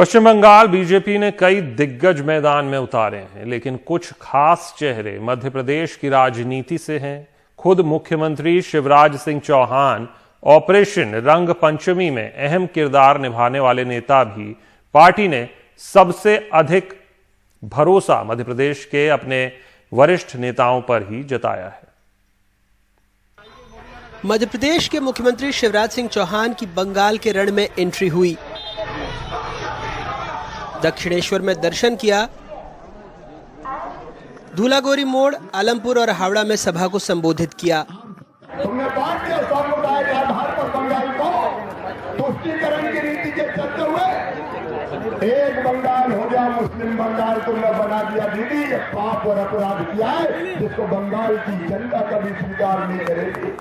पश्चिम Bengal BJP ने कई दिग्गज मैदान में उतारे हैं, लेकिन कुछ खास चेहरे मध्य प्रदेश की राजनीति से हैं। खुद मुख्यमंत्री शिवराज सिंह चौहान ऑपरेशन रंग पंचमी में अहम किरदार निभाने वाले नेता भी पार्टी ने सबसे अधिक भरोसा मध्य प्रदेश के अपने वरिष्ठ नेताओं पर ही जताया है। मध्य प्रदेश के मुख्यमंत्री शिवराज सिंह चौहान की बंगाल के रण में एंट्री हुई। दक्षिणेश्वर में दर्शन किया, धूलागोरी मोड़, आलमपुर और हावड़ा में सभा को संबोधित किया। तुमने बात किया समुदाय के आधार पर बंगाल को तुष्टीकरण की नीति के चलते हुए एक बंगाल हो गया मुस्लिम बंगाल तुमने बना दिया। दीदी ये पाप और अपराध किया है जिसको बंगाल की जनता कभी स्वीकार नहीं करेगी।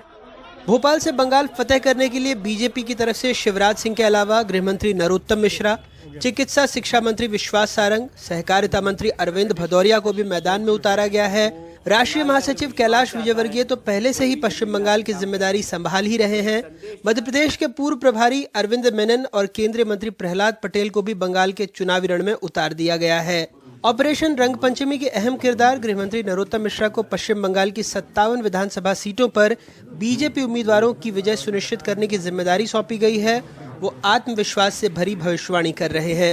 भोपाल से बंगाल फतेह करने के लिए बीजेपी की तरफ से शिवराज सिंह के अलावा गृहमंत्री नरोत्तम मिश्रा, चिकित्सा शिक्षा मंत्री विश्वास सारंग, सहकारिता मंत्री अरविंद भदौरिया को भी मैदान में उतारा गया है। राष्ट्रीय महासचिव कैलाश विजयवर्गीय तो पहले से ही पश्चिम बंगाल की जिम्मेदारी संभाल ही रहे हैं। मध्य प्रदेश के पूर्व प्रभारी अरविंद मेनन और केंद्रीय मंत्री प्रहलाद पटेल को भी बंगाल के चुनावी रण में उतार दिया गया है। ऑपरेशन रंग पंचमी के अहम किरदार गृहमंत्री नरोत्तम मिश्रा को पश्चिम बंगाल की 57 विधानसभा सीटों पर बीजेपी उम्मीदवारों की विजय सुनिश्चित करने की जिम्मेदारी सौंपी गई है। वो आत्मविश्वास से भरी भविष्यवाणी कर रहे हैं।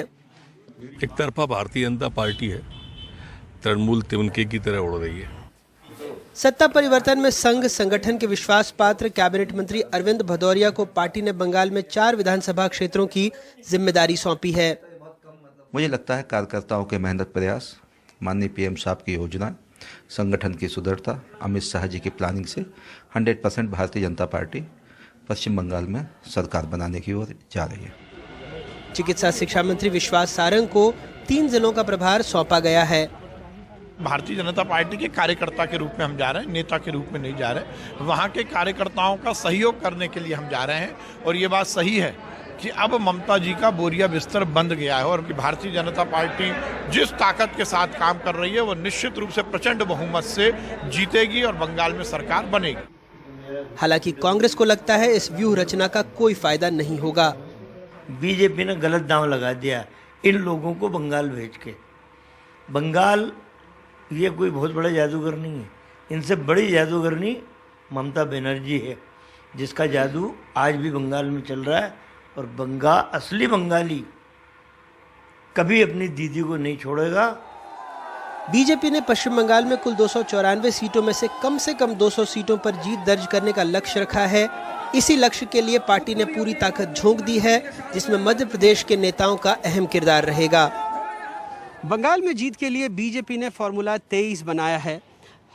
एक तरफा भारतीय जनता पार्टी है, तृणमूल तिनके की तरह उड़ रही है। सत्ता परिवर्तन में संघ संगठन के विश्वास पात्र कैबिनेट मंत्री अरविंद भदौरिया को पार्टी ने बंगाल में 4 विधानसभा क्षेत्रों की जिम्मेदारी सौंपी है। मुझे लगता है कार्यकर्ताओं के मेहनत प्रयास, माननीय पीएम साहब की योजना, संगठन की सुदृढ़ता, अमित शाह जी की प्लानिंग से 100% भारतीय जनता पार्टी पश्चिम बंगाल में सरकार बनाने की ओर जा रही है। चिकित्सा शिक्षा मंत्री विश्वास सारंग को 3 जिलों का प्रभार सौंपा गया है। भारतीय जनता पार्टी के कार्यकर्ता के रूप में हम जा रहे हैं, नेता के रूप में नहीं जा रहे। वहाँ के कार्यकर्ताओं का सहयोग करने के लिए हम जा रहे हैं और ये बात सही है कि अब ममता जी का बोरिया बिस्तर बंद गया है और भारतीय जनता पार्टी जिस ताकत के साथ काम कर रही है वो निश्चित रूप से प्रचंड बहुमत से जीतेगी और बंगाल में सरकार बनेगी। हालांकि कांग्रेस को लगता है इस व्यूह रचना का कोई फायदा नहीं होगा। बीजेपी ने गलत दांव लगा दिया इन लोगों को बंगाल भेज के। बंगाल ये कोई बहुत बड़ा जादूगर नहीं है, इनसे बड़ी जादूगरनी ममता बनर्जी है, जिसका जादू आज भी बंगाल में चल रहा है। और असली बंगाली कभी अपनी दीदी को नहीं छोड़ेगा। बीजेपी ने पश्चिम बंगाल में कुल 294 सीटों में से कम 200 सीटों पर जीत दर्ज करने का लक्ष्य रखा है। इसी लक्ष्य के लिए पार्टी ने पूरी ताकत झोंक दी है, जिसमें मध्य प्रदेश के नेताओं का अहम किरदार रहेगा। बंगाल में जीत के लिए बीजेपी ने फॉर्मूला 23 बनाया है।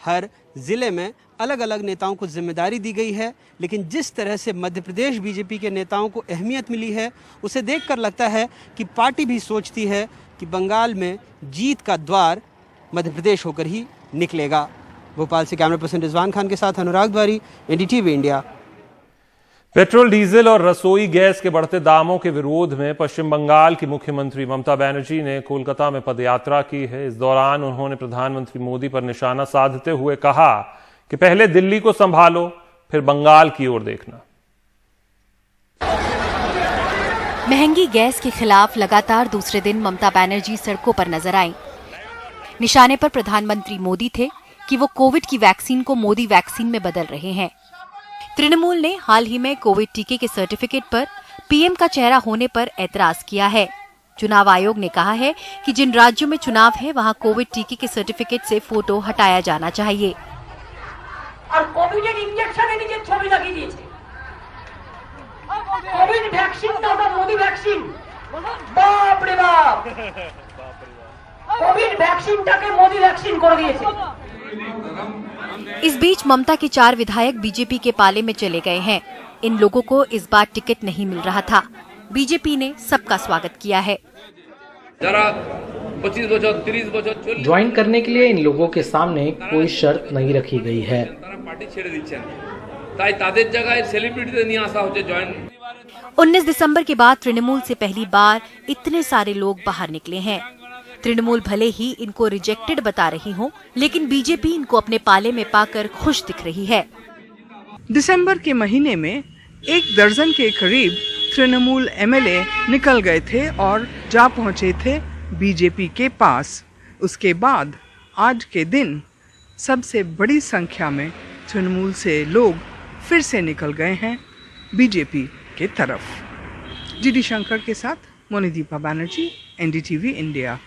हर जिले में अलग अलग नेताओं को जिम्मेदारी दी गई है, लेकिन जिस तरह से मध्य प्रदेश बीजेपी के नेताओं को अहमियत मिली है, उसे देखकर लगता है कि पार्टी भी सोचती है कि बंगाल में जीत का द्वार मध्य प्रदेश होकर ही निकलेगा। भोपाल से कैमरा पर्सन रिजवान खान के साथ अनुराग द्वारी, एनडीटीवी इंडिया। पेट्रोल, डीजल और रसोई गैस के बढ़ते दामों के विरोध में पश्चिम बंगाल की मुख्यमंत्री ममता बनर्जी ने कोलकाता में पदयात्रा की है। इस दौरान उन्होंने प्रधानमंत्री मोदी पर निशाना साधते हुए कहा कि पहले दिल्ली को संभालो, फिर बंगाल की ओर देखना। महंगी गैस के खिलाफ लगातार दूसरे दिन ममता बनर्जी सड़कों पर नजर आईं। निशाने पर प्रधानमंत्री मोदी थे कि वो कोविड की वैक्सीन को मोदी वैक्सीन में बदल रहे हैं। तृणमूल ने हाल ही में कोविड टीके के सर्टिफिकेट पर पीएम का चेहरा होने पर ऐतराज किया है। चुनाव आयोग ने कहा है कि जिन राज्यों में चुनाव है वहां कोविड टीके के सर्टिफिकेट से फोटो हटाया जाना चाहिए। और कोविड इंजेक्शन नीचे छवि लगी दी थी। कोविड वैक्सीन था मोदी वैक्सीन। बाप रे बाप, कोविड वैक्सीन टाके मोदी वैक्सीन कर दिए। इस बीच ममता के 4 विधायक बीजेपी के पाले में चले गए हैं। इन लोगों को इस बार टिकट नहीं मिल रहा था। बीजेपी ने सबका स्वागत किया है। ज्वाइन करने के लिए इन लोगों के सामने कोई शर्त नहीं रखी गई है। 19 दिसंबर के बाद तृणमूल से पहली बार इतने सारे लोग बाहर निकले हैं। तृणमूल भले ही इनको रिजेक्टेड बता रही हो, लेकिन बीजेपी इनको अपने पाले में पाकर खुश दिख रही है। दिसंबर के महीने में 1 दर्जन के करीब तृणमूल एमएलए निकल गए थे और जा पहुंचे थे बीजेपी के पास। उसके बाद आज के दिन सबसे बड़ी संख्या में तृणमूल से लोग फिर से निकल गए हैं बीजेपी के तरफ। जीडी शंकर के साथ Monidipa Banerjee, NDTV India.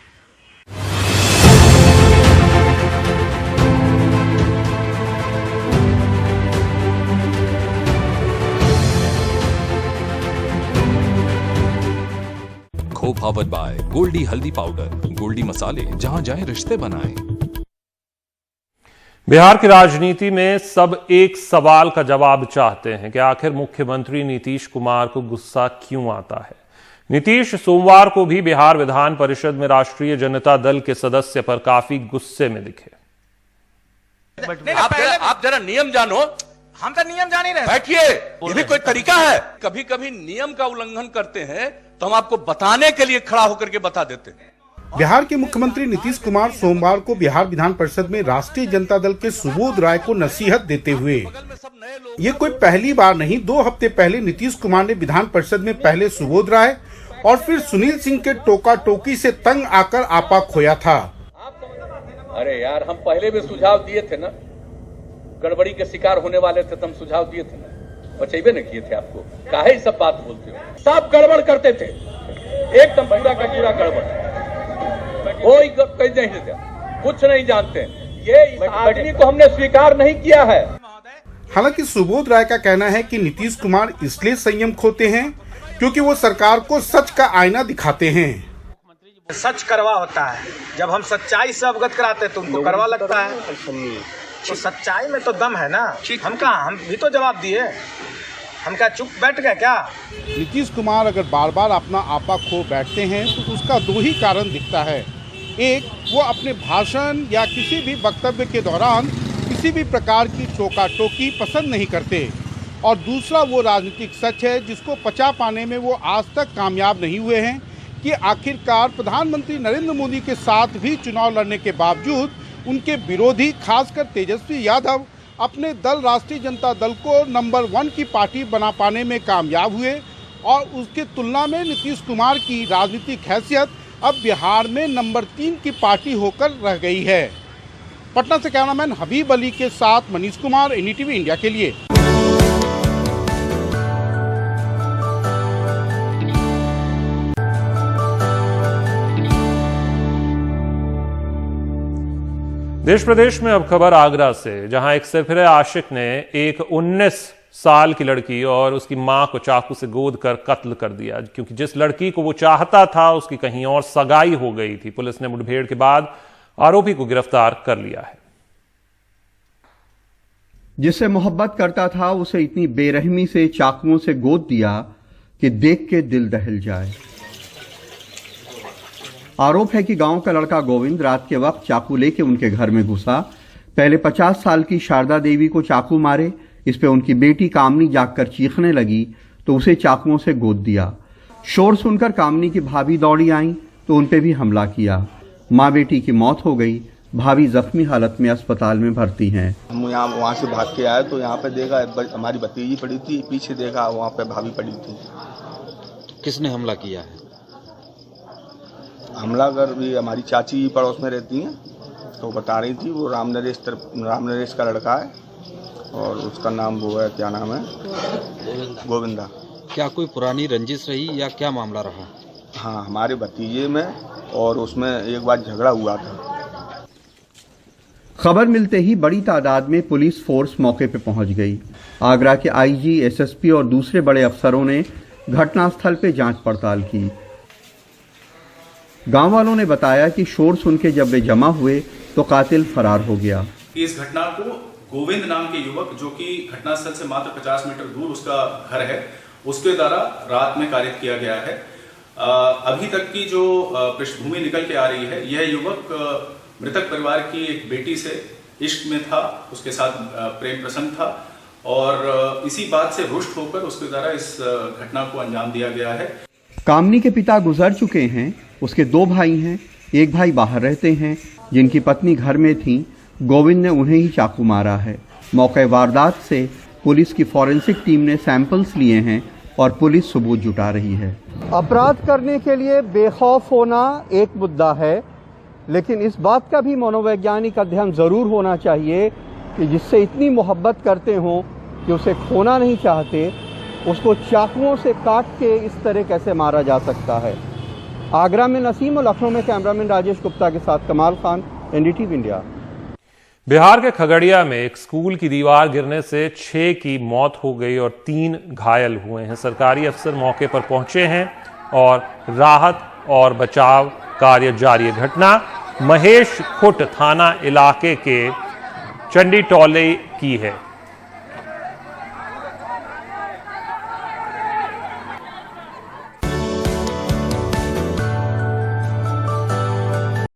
Co-powered by Goldiee haldi powder, Goldy मसाले, जहां जाए रिश्ते बनाएं। बिहार की राजनीति में सब एक सवाल का जवाब चाहते हैं कि आखिर मुख्यमंत्री नीतीश कुमार को गुस्सा क्यों आता है। नीतीश सोमवार को भी बिहार विधान परिषद में राष्ट्रीय जनता दल के सदस्य पर काफी गुस्से में दिखे। आप जरा नियम जानो। हम तो नियम जान ही रहे। बैठिए, ये भी कोई तरीका है? कभी कभी नियम का उल्लंघन करते हैं तो हम आपको बताने के लिए खड़ा होकर के बता देते हैं। बिहार के मुख्यमंत्री नीतीश कुमार सोमवार को बिहार विधान परिषद में राष्ट्रीय जनता दल के सुबोध राय को नसीहत देते हुए, ये कोई पहली बार नहीं, 2 हफ्ते पहले नीतीश कुमार ने विधान परिषद में पहले सुबोध राय और फिर सुनील सिंह के टोका टोकी से तंग आकर आपा खोया था। अरे यार, हम पहले भी सुझाव दिए थे ना, गड़बड़ी के शिकार होने वाले थे तो हम सुझाव दिए थे ना, बचेबे न किए थे आपको। काहे सब बात बोलते हो? सब गड़बड़ करते थे, एकदम पूरा का पूरा गड़बड़, कोई कहीं नहीं देता, कुछ नहीं जानते। ये आदमी को हमने स्वीकार नहीं किया है। हालांकि सुबोध राय का कहना है कि नीतीश कुमार इसलिए संयम खोते हैं क्योंकि वो सरकार को सच का आईना दिखाते हैं। सच करवा होता है, जब हम सच्चाई से अवगत कराते तो उनको करवा लगता है। तो सच्चाई में तो दम है ना। हम भी तो जवाब दिए, हम क्या चुप बैठ गए क्या? नीतीश कुमार अगर बार बार अपना आपा खो बैठते हैं तो उसका 2 ही कारण दिखता है। एक, वो अपने भाषण या किसी भी वक्तव्य के दौरान किसी भी प्रकार की टोका टोकी पसंद नहीं करते, और दूसरा वो राजनीतिक सच है जिसको पचा पाने में वो आज तक कामयाब नहीं हुए हैं कि आखिरकार प्रधानमंत्री नरेंद्र मोदी के साथ भी चुनाव लड़ने के बावजूद उनके विरोधी खासकर तेजस्वी यादव अपने दल राष्ट्रीय जनता दल को नंबर 1 की पार्टी बना पाने में कामयाब हुए, और उसकी तुलना में नीतीश कुमार की राजनीतिक हैसियत अब बिहार में नंबर 3 की पार्टी होकर रह गई है। पटना से कैमरामैन हबीब अली के साथ मनीष कुमार, एनडीटीवी इंडिया के लिए। देश प्रदेश में अब खबर आगरा से, जहां एक सरफिरे आशिक ने एक 19 साल की लड़की और उसकी मां को चाकू से गोद कर कत्ल कर दिया, क्योंकि जिस लड़की को वो चाहता था उसकी कहीं और सगाई हो गई थी। पुलिस ने मुठभेड़ के बाद आरोपी को गिरफ्तार कर लिया है। जिससे मोहब्बत करता था उसे इतनी बेरहमी से चाकुओं से गोद दिया कि देख के दिल दहल जाए। आरोप है कि गांव का लड़का गोविंद रात के वक्त चाकू लेके उनके घर में घुसा। पहले 50 साल की शारदा देवी को चाकू मारे। इस पे उनकी बेटी कामनी जागकर चीखने लगी तो उसे चाकुओं से गोद दिया। शोर सुनकर कामनी की भाभी दौड़ी आई तो उन पे भी हमला किया। माँ बेटी की मौत हो गई। भाभी जख्मी हालत में अस्पताल में भर्ती हैं। हम वहाँ से भाग के आए तो यहाँ पे देखा हमारी भतीजी पड़ी थी, पीछे देखा वहाँ पे भाभी पड़ी थी। किसने हमला किया है? हमला कर भी हमारी चाची पड़ोस में रहती हैं, तो बता रही थी वो राम नरेश का लड़का है और उसका नाम वो है, क्या नाम है, गोविंदा। क्या कोई पुरानी रंजिश रही या क्या मामला रहा? हाँ, हमारे भतीजे में और उसमें एक बार झगड़ा हुआ था। खबर मिलते ही बड़ी तादाद में पुलिस फोर्स मौके पर पहुंच गई। आगरा के आईजी, एसएसपी और दूसरे बड़े अफसरों ने घटनास्थल पे जांच पड़ताल की। गांव वालों ने बताया कि शोर सुन के जब वे जमा हुए तो कातिल फरार हो गया। इस घटना को गोविंद नाम के युवक, जो कि घटनास्थल से मात्र 50 मीटर दूर उसका घर है, उसके द्वारा रात में कारित किया गया है। अभी तक की जो पृष्ठभूमि निकल के आ रही है, यह युवक मृतक परिवार की एक बेटी से इश्क में था, उसके साथ प्रेम प्रसंग था और इसी बात से रुष्ट होकर उसके द्वारा इस घटना को अंजाम दिया गया है। कामनी के पिता गुजर चुके हैं। उसके 2 भाई हैं। एक भाई बाहर रहते हैं जिनकी पत्नी घर में थी। गोविंद ने उन्हें ही चाकू मारा है। मौके वारदात से पुलिस की फॉरेंसिक टीम ने सैंपल्स लिए हैं और पुलिस सबूत जुटा रही है। अपराध करने के लिए बेखौफ होना एक मुद्दा है, लेकिन इस बात का भी मनोवैज्ञानिक अध्ययन जरूर होना चाहिए कि जिससे इतनी मोहब्बत करते हों कि उसे खोना नहीं चाहते, उसको चाकुओं से काट के इस तरह कैसे मारा जा सकता है। आगरा में नसीम और लखनऊ में कैमरामैन राजेश गुप्ता के साथ कमाल खान, एनडीटीवी इंडिया। बिहार के खगड़िया में एक स्कूल की दीवार गिरने से 6 की मौत हो गई और 3 घायल हुए हैं। सरकारी अफसर मौके पर पहुंचे हैं और राहत और बचाव कार्य जारी है। घटना महेश खुट थाना इलाके के चंडी टोले की है।